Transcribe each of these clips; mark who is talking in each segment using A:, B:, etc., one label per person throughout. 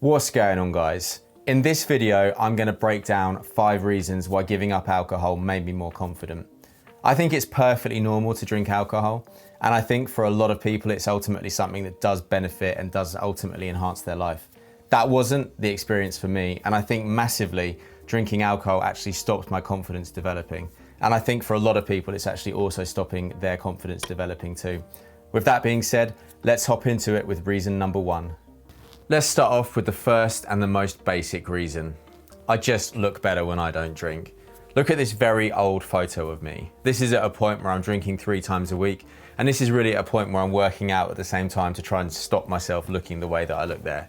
A: What's going on, guys? In this video, I'm going to break down 5 reasons why giving up alcohol made me more confident. I think it's perfectly normal to drink alcohol, and I think for a lot of people it's ultimately something that does benefit and does ultimately enhance their life. That wasn't the experience for me, and I think massively drinking alcohol actually stopped my confidence developing. And I think for a lot of people it's actually also stopping their confidence developing too. With that being said, let's hop into it with reason number 1. Let's start off with the first and the most basic reason. I just look better when I don't drink. Look at this very old photo of me. This is at a point where I'm drinking 3 times a week, and this is really at a point where I'm working out at the same time to try and stop myself looking the way that I look there.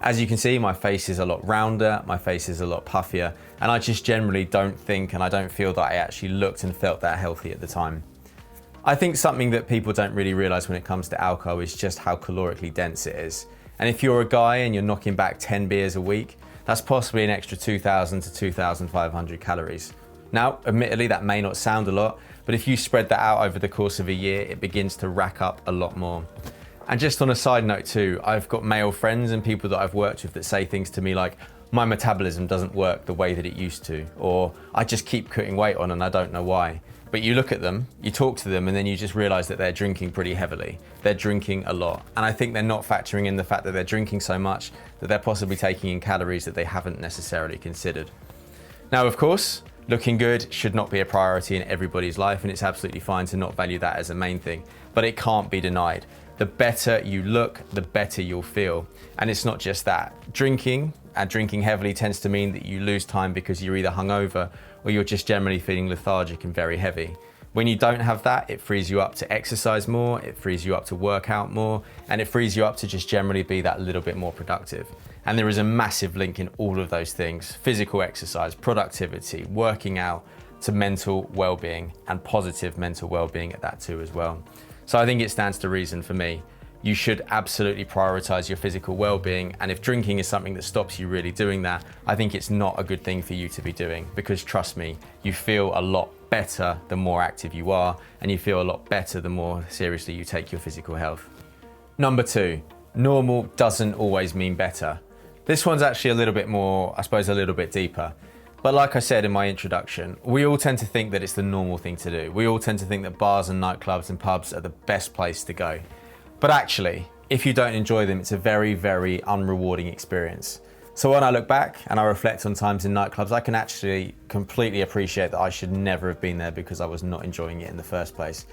A: As you can see, my face is a lot rounder, my face is a lot puffier, and I just generally don't think and I don't feel that I actually looked and felt that healthy at the time. I think something that people don't really realize when it comes to alcohol is just how calorically dense it is. And if you're a guy and you're knocking back 10 beers a week, that's possibly an extra 2,000 to 2,500 calories. Now, admittedly, that may not sound a lot, but if you spread that out over the course of a year, it begins to rack up a lot more. And just on a side note too, I've got male friends and people that I've worked with that say things to me like, my metabolism doesn't work the way that it used to, or I just keep putting weight on and I don't know why. But you look at them, you talk to them, and then you just realize that they're drinking pretty heavily. They're drinking a lot. And I think they're not factoring in the fact that they're drinking so much that they're possibly taking in calories that they haven't necessarily considered. Now, of course, looking good should not be a priority in everybody's life, and it's absolutely fine to not value that as a main thing, but it can't be denied. The better you look, the better you'll feel. And it's not just that. Drinking heavily tends to mean that you lose time because you're either hungover or you're just generally feeling lethargic and very heavy. When you don't have that, it frees you up to exercise more, it frees you up to work out more, and it frees you up to just generally be that little bit more productive. And there is a massive link in all of those things: physical exercise, productivity, working out, to mental well-being, and positive mental well-being at that too as well. So I think it stands to reason for me. You should absolutely prioritize your physical well-being, and if drinking is something that stops you really doing that, I think it's not a good thing for you to be doing, because trust me, you feel a lot better the more active you are, and you feel a lot better the more seriously you take your physical health. Number 2, normal doesn't always mean better. This one's actually a little bit more, I suppose, a little bit deeper. But like I said in my introduction, we all tend to think that it's the normal thing to do. We all tend to think that bars and nightclubs and pubs are the best place to go. But actually, if you don't enjoy them, it's a very, very unrewarding experience. So when I look back and I reflect on times in nightclubs, I can actually completely appreciate that I should never have been there because I was not enjoying it in the first place.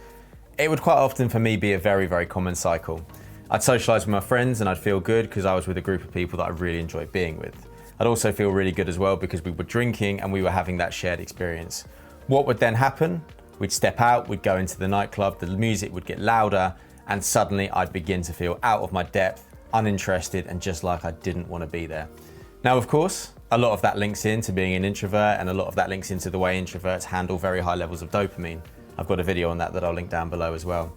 A: It would quite often for me be a very, very common cycle. I'd socialise with my friends and I'd feel good because I was with a group of people that I really enjoyed being with. I'd also feel really good as well because we were drinking and we were having that shared experience. What would then happen? We'd step out, we'd go into the nightclub, the music would get louder, and suddenly I'd begin to feel out of my depth, uninterested, and just like I didn't want to be there. Now, of course, a lot of that links into being an introvert, and a lot of that links into the way introverts handle very high levels of dopamine. I've got a video on that I'll link down below as well.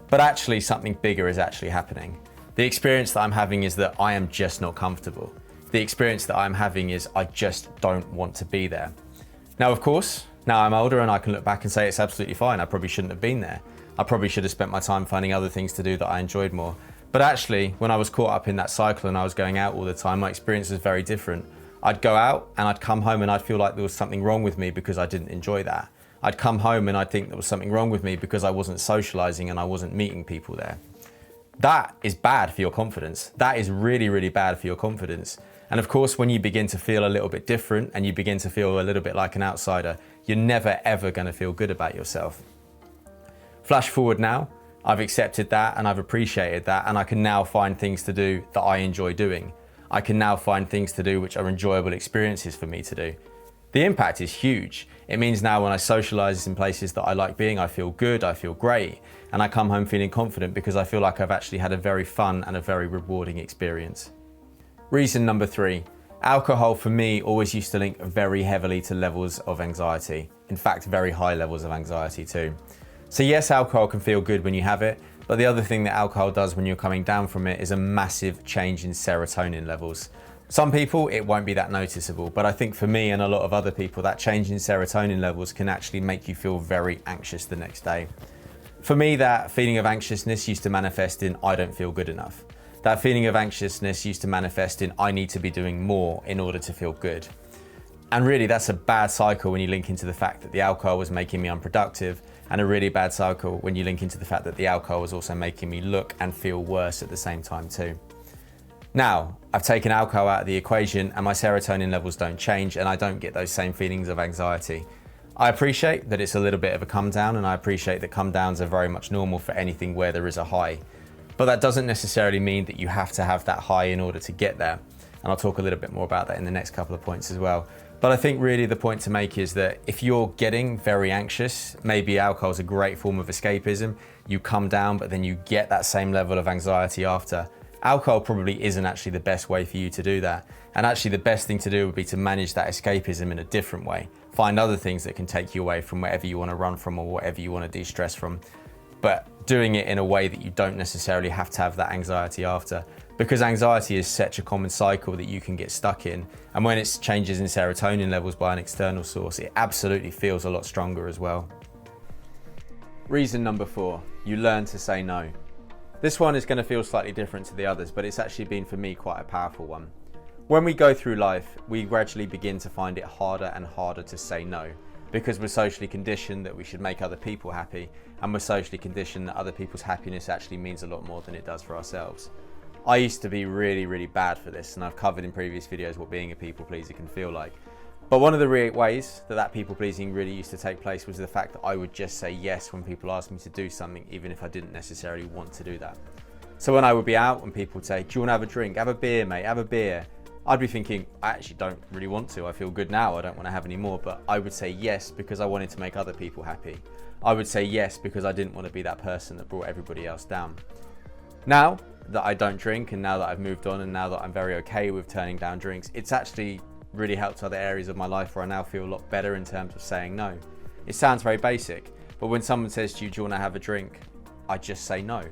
A: But actually, something bigger is actually happening. The experience that I'm having is that I am just not comfortable. The experience that I'm having is I just don't want to be there. Now, of course, now I'm older and I can look back and say it's absolutely fine. I probably shouldn't have been there. I probably should have spent my time finding other things to do that I enjoyed more. But actually, when I was caught up in that cycle and I was going out all the time, my experience was very different. I'd go out and I'd come home and I'd feel like there was something wrong with me because I didn't enjoy that. I'd come home and I'd think there was something wrong with me because I wasn't socializing and I wasn't meeting people there. That is bad for your confidence. That is really, really bad for your confidence. And of course, when you begin to feel a little bit different and you begin to feel a little bit like an outsider, you're never, ever going to feel good about yourself. Flash forward now, I've accepted that and I've appreciated that, and I can now find things to do that I enjoy doing. I can now find things to do which are enjoyable experiences for me to do. The impact is huge. It means now when I socialize in places that I like being, I feel good, I feel great, and I come home feeling confident because I feel like I've actually had a very fun and a very rewarding experience. Reason number 3, alcohol for me always used to link very heavily to levels of anxiety. In fact, very high levels of anxiety too. So yes, alcohol can feel good when you have it, but the other thing that alcohol does when you're coming down from it is a massive change in serotonin levels. Some people, it won't be that noticeable, but I think for me and a lot of other people, that change in serotonin levels can actually make you feel very anxious the next day. For me, that feeling of anxiousness used to manifest in I don't feel good enough. That feeling of anxiousness used to manifest in, I need to be doing more in order to feel good. And really, that's a bad cycle when you link into the fact that the alcohol was making me unproductive, and a really bad cycle when you link into the fact that the alcohol was also making me look and feel worse at the same time too. Now, I've taken alcohol out of the equation and my serotonin levels don't change and I don't get those same feelings of anxiety. I appreciate that it's a little bit of a come down, and I appreciate that come downs are very much normal for anything where there is a high. But that doesn't necessarily mean that you have to have that high in order to get there. And I'll talk a little bit more about that in the next couple of points as well. But I think really the point to make is that if you're getting very anxious, maybe alcohol is a great form of escapism. You come down, but then you get that same level of anxiety after. Alcohol probably isn't actually the best way for you to do that. And actually the best thing to do would be to manage that escapism in a different way. Find other things that can take you away from wherever you want to run from or whatever you want to de-stress from. But doing it in a way that you don't necessarily have to have that anxiety after. Because anxiety is such a common cycle that you can get stuck in. And when it's changes in serotonin levels by an external source, it absolutely feels a lot stronger as well. Reason number 4, you learn to say no. This one is going to feel slightly different to the others, but it's actually been for me quite a powerful one. When we go through life, we gradually begin to find it harder and harder to say no, because we're socially conditioned that we should make other people happy, and we're socially conditioned that other people's happiness actually means a lot more than it does for ourselves. I used to be really bad for this, and I've covered in previous videos what being a people pleaser can feel like. But one of the ways that people pleasing really used to take place was the fact that I would just say yes when people asked me to do something, even if I didn't necessarily want to do that. So when I would be out and people would say, do you want to have a drink? Have a beer, mate, have a beer. I'd be thinking, I actually don't really want to. I feel good now. I don't want to have any more. But I would say yes because I wanted to make other people happy. I would say yes because I didn't want to be that person that brought everybody else down. Now that I don't drink, and now that I've moved on, and now that I'm very okay with turning down drinks, it's actually really helped other areas of my life where I now feel a lot better in terms of saying no. It sounds very basic, but when someone says to you, do you want to have a drink? I just say no.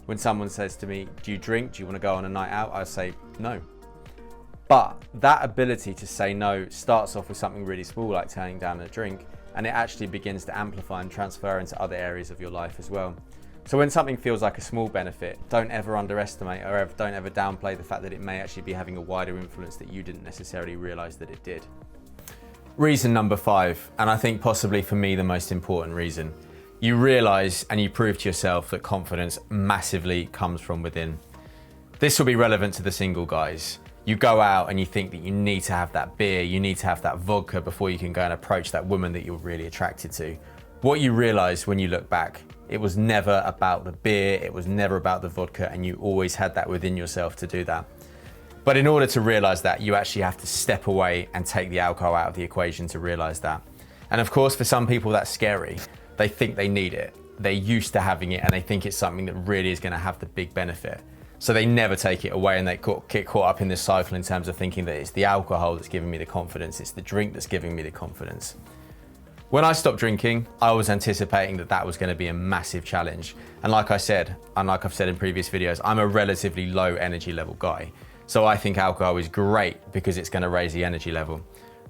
A: When someone says to me, do you drink? Do you want to go on a night out? I say no. But that ability to say no starts off with something really small like turning down a drink, and it actually begins to amplify and transfer into other areas of your life as well. So when something feels like a small benefit, don't ever underestimate or don't ever downplay the fact that it may actually be having a wider influence that you didn't necessarily realize that it did. Reason number 5, and I think possibly for me the most important reason, you realize and you prove to yourself that confidence massively comes from within. This will be relevant to the single guys. You go out and you think that you need to have that beer, you need to have that vodka before you can go and approach that woman that you're really attracted to. What you realize when you look back, it was never about the beer, it was never about the vodka, and you always had that within yourself to do that. But in order to realize that, you actually have to step away and take the alcohol out of the equation to realize that. And of course, for some people that's scary. They think they need it. They're used to having it and they think it's something that really is gonna have the big benefit. So they never take it away, and they get caught up in this cycle in terms of thinking that it's the alcohol that's giving me the confidence, it's the drink that's giving me the confidence. When I stopped drinking, I was anticipating that that was going to be a massive challenge. And like I said, and like I've said in previous videos, I'm a relatively low energy level guy. So I think alcohol is great because it's going to raise the energy level.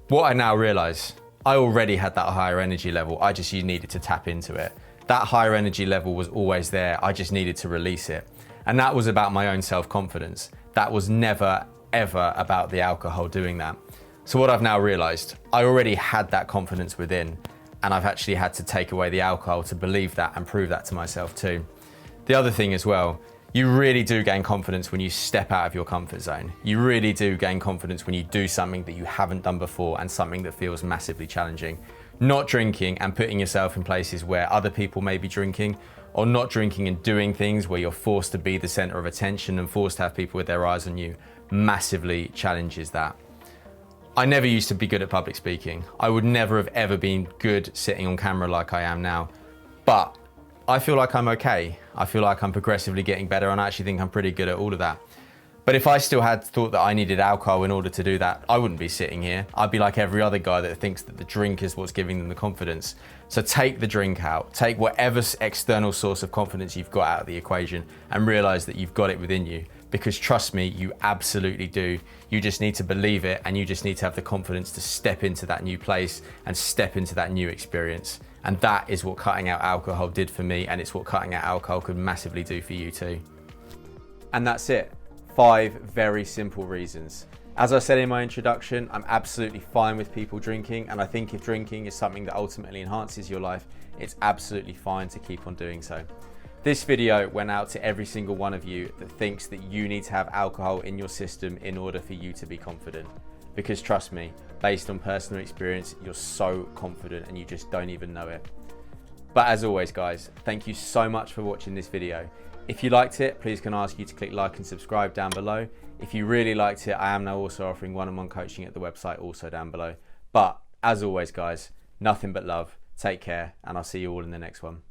A: What I now realize, I already had that higher energy level. I just needed to tap into it. That higher energy level was always there. I just needed to release it. And that was about my own self-confidence. That was never, ever about the alcohol doing that. So what I've now realized, I already had that confidence within, and I've actually had to take away the alcohol to believe that and prove that to myself too. The other thing as well, you really do gain confidence when you step out of your comfort zone. You really do gain confidence when you do something that you haven't done before and something that feels massively challenging. Not drinking and putting yourself in places where other people may be drinking, or not drinking and doing things where you're forced to be the center of attention and forced to have people with their eyes on you, massively challenges that. I never used to be good at public speaking. I would never have ever been good sitting on camera like I am now. But I feel like I'm okay. I feel like I'm progressively getting better, and I actually think I'm pretty good at all of that. But if I still had thought that I needed alcohol in order to do that, I wouldn't be sitting here. I'd be like every other guy that thinks that the drink is what's giving them the confidence. So take the drink out, take whatever external source of confidence you've got out of the equation and realize that you've got it within you. Because trust me, you absolutely do. You just need to believe it, and you just need to have the confidence to step into that new place and step into that new experience. And that is what cutting out alcohol did for me, and it's what cutting out alcohol could massively do for you too. And that's it. 5 very simple reasons. As I said in my introduction, I'm absolutely fine with people drinking, and I think if drinking is something that ultimately enhances your life, it's absolutely fine to keep on doing so. This video went out to every single one of you that thinks that you need to have alcohol in your system in order for you to be confident. Because trust me, based on personal experience, you're so confident and you just don't even know it. But as always, guys, thank you so much for watching this video. If you liked it, please can I ask you to click like and subscribe down below. If you really liked it, I am now also offering one-on-one coaching at the website also down below. But as always, guys, nothing but love. Take care, and I'll see you all in the next one.